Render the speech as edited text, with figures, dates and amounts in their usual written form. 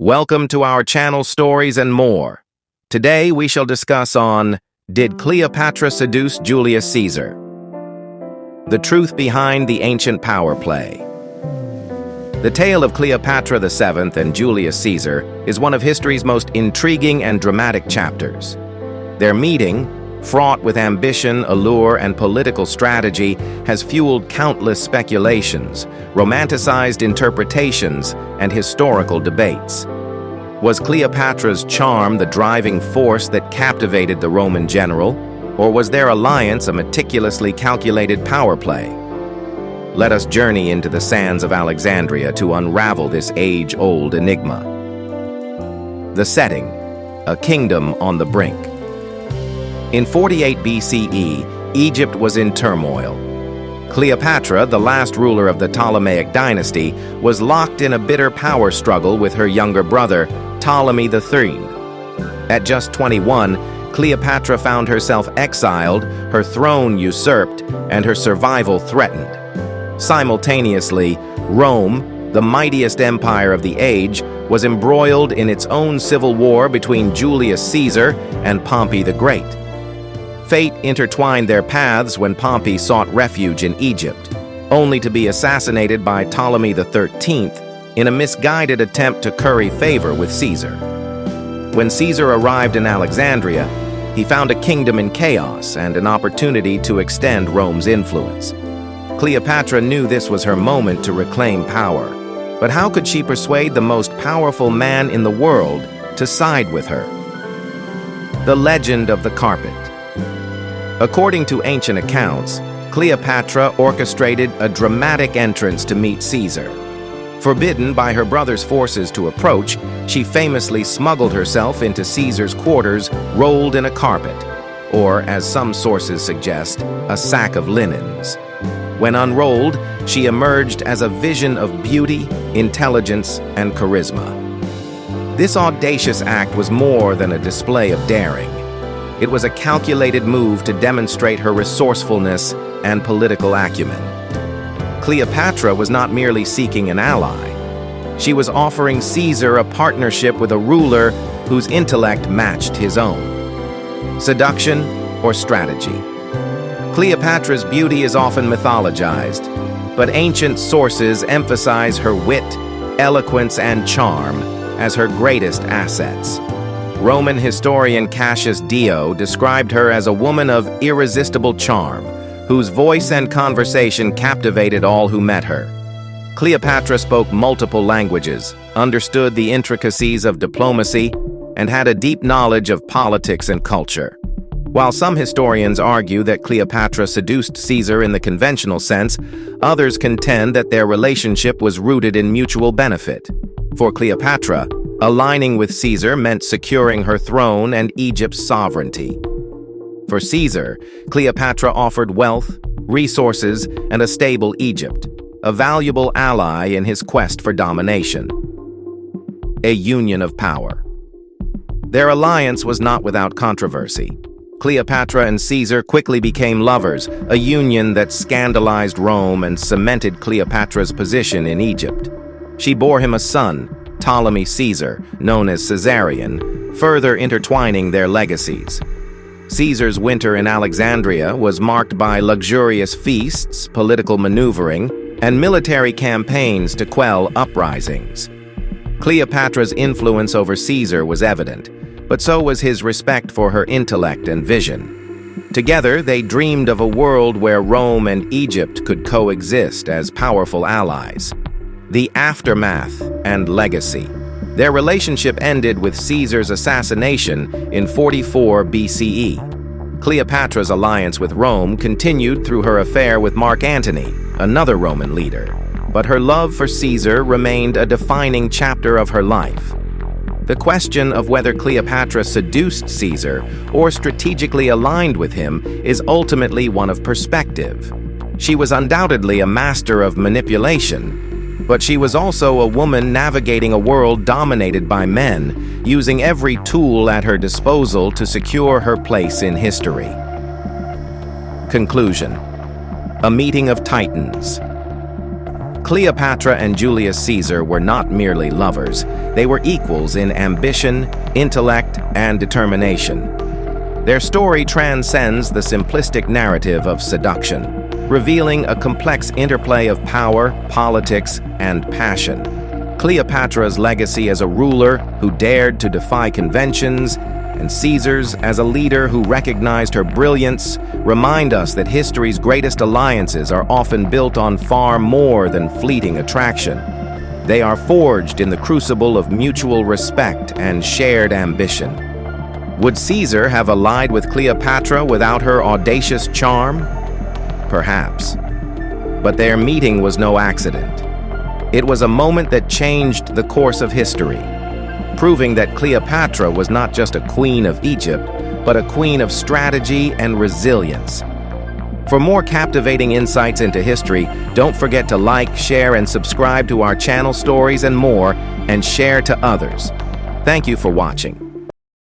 Welcome to our channel Stories and More. Today we shall discuss on Did Cleopatra Seduce Julius Caesar? The truth behind the ancient power play. The tale of Cleopatra VII and Julius Caesar is one of history's most intriguing and dramatic chapters. Their meeting, fraught with ambition, allure, and political strategy, has fueled countless speculations, romanticized interpretations, and historical debates. Was Cleopatra's charm the driving force that captivated the Roman general, or was their alliance a meticulously calculated power play? Let us journey into the sands of Alexandria to unravel this age-old enigma. The setting: a kingdom on the brink. In 48 BCE, Egypt was in turmoil. Cleopatra, the last ruler of the Ptolemaic dynasty, was locked in a bitter power struggle with her younger brother, Ptolemy III. At just 21, Cleopatra found herself exiled, her throne usurped, and her survival threatened. Simultaneously, Rome, the mightiest empire of the age, was embroiled in its own civil war between Julius Caesar and Pompey the Great. Fate intertwined their paths when Pompey sought refuge in Egypt, only to be assassinated by Ptolemy XIII in a misguided attempt to curry favor with Caesar. When Caesar arrived in Alexandria, he found a kingdom in chaos and an opportunity to extend Rome's influence. Cleopatra knew this was her moment to reclaim power, but how could she persuade the most powerful man in the world to side with her? The legend of the carpet. According to ancient accounts, Cleopatra orchestrated a dramatic entrance to meet Caesar. Forbidden by her brother's forces to approach, she famously smuggled herself into Caesar's quarters rolled in a carpet, or, as some sources suggest, a sack of linens. When unrolled, she emerged as a vision of beauty, intelligence, and charisma. This audacious act was more than a display of daring. It was a calculated move to demonstrate her resourcefulness and political acumen. Cleopatra was not merely seeking an ally. She was offering Caesar a partnership with a ruler whose intellect matched his own. Seduction or strategy? Cleopatra's beauty is often mythologized, but ancient sources emphasize her wit, eloquence, and charm as her greatest assets. Roman historian Cassius described her as a woman of irresistible charm, whose voice and conversation captivated all who met her. Cleopatra spoke multiple languages, understood the intricacies of diplomacy, and had a deep knowledge of politics and culture. While some historians argue that Cleopatra seduced Caesar in the conventional sense, others contend that their relationship was rooted in mutual benefit. For Cleopatra, aligning with Caesar meant securing her throne and Egypt's sovereignty. For Caesar, Cleopatra offered wealth, resources, and a stable Egypt, a valuable ally in his quest for domination. A union of power. Their alliance was not without controversy. Cleopatra and Caesar quickly became lovers, a union that scandalized Rome and cemented Cleopatra's position in Egypt. She bore him a son, Ptolemy Caesar, known as Caesarion, further intertwining their legacies. Caesar's winter in Alexandria was marked by luxurious feasts, political maneuvering, and military campaigns to quell uprisings. Cleopatra's influence over Caesar was evident, but so was his respect for her intellect and vision. Together, they dreamed of a world where Rome and Egypt could coexist as powerful allies. The aftermath and legacy. Their relationship ended with Caesar's assassination in 44 BCE. Cleopatra's alliance with Rome continued through her affair with Mark Antony, another Roman leader, but her love for Caesar remained a defining chapter of her life. The question of whether Cleopatra seduced Caesar or strategically aligned with him is ultimately one of perspective. She was undoubtedly a master of manipulation, but she was also a woman navigating a world dominated by men, using every tool at her disposal to secure her place in history. Conclusion: a meeting of titans. Cleopatra and Julius Caesar were not merely lovers, They were equals in ambition, intellect, and determination. Their story transcends the simplistic narrative of seduction, revealing a complex interplay of power, politics, and passion. Cleopatra's legacy as a ruler who dared to defy conventions, and Caesar's as a leader who recognized her brilliance, remind us that history's greatest alliances are often built on far more than fleeting attraction. They are forged in the crucible of mutual respect and shared ambition. Would Caesar have allied with Cleopatra without her audacious charm? Perhaps. But their meeting was no accident. It was a moment that changed the course of history, proving that Cleopatra was not just a queen of Egypt, but a queen of strategy and resilience. For more captivating insights into history, don't forget to like, share, and subscribe to our channel Stories and More, and share to others. Thank you for watching.